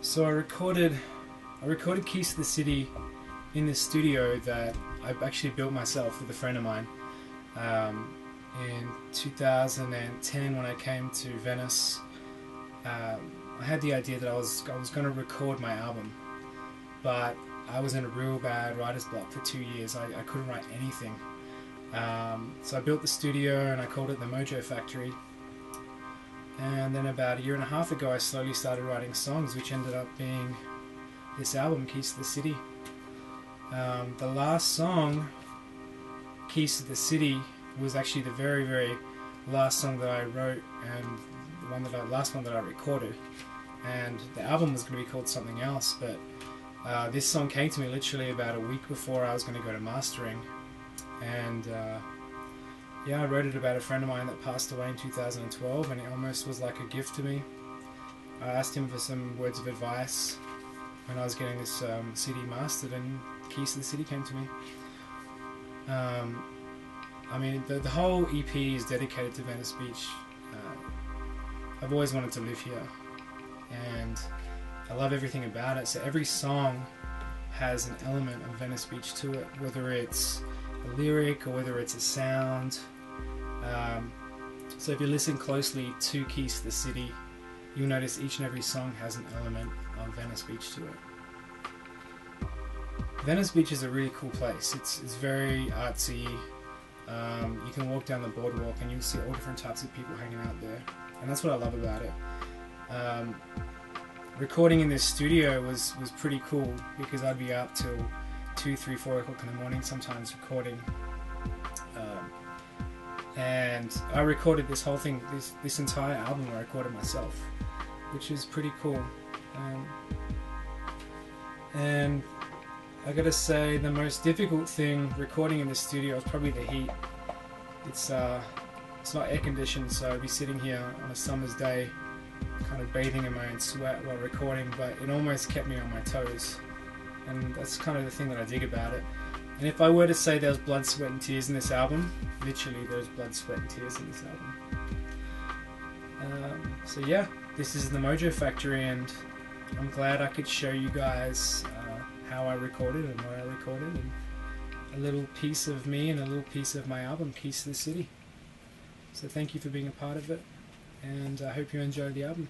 So I recorded Keys to the City in this studio that I actually built myself with a friend of mine in 2010 when I came to Venice. I had the idea that I was going to record my album, but I was in a real bad writer's block for 2 years. I couldn't write anything. So I built the studio and I called it the Mojo Factory. And then about 1.5 years ago I slowly started writing songs, which ended up being this album, Keys to the City. The last song, Keys to the City, was actually the very, very last song that I wrote and the last one that I recorded. And the album was going to be called something else, but this song came to me literally about a week before I was going to go to mastering. And yeah, I wrote it about a friend of mine that passed away in 2012, and it almost was like a gift to me. I asked him for some words of advice when I was getting this CD mastered, and Keys to the City came to me. I mean, the whole EP is dedicated to Venice Beach. I've always wanted to live here, and I love everything about it. So every song has an element of Venice Beach to it, whether it's a lyric or whether it's a sound. So if you listen closely to Keys to the City, you'll notice each and every song has an element of Venice Beach to it. Venice Beach is a really cool place. It's very artsy. You can walk down the boardwalk and you'll see all different types of people hanging out there, and that's what I love about it. Recording in this studio was pretty cool because I'd be up till 2, 3, 4 o'clock in the morning sometimes recording. And I recorded this whole thing, this entire album I recorded myself, which is pretty cool. And I gotta say, the most difficult thing recording in the studio is probably the heat. It's not air conditioned, so I'd be sitting here on a summer's day kind of bathing in my own sweat while recording, but it almost kept me on my toes, and that's kind of the thing that I dig about it. And if I were to say there's blood, sweat and tears in this album, literally there's blood, sweat and tears in this album. So yeah, this is the Mojo Factory, and I'm glad I could show you guys how I recorded and where I recorded, and a little piece of me and a little piece of my album, Keys to the City. So thank you for being a part of it, and I hope you enjoy the album.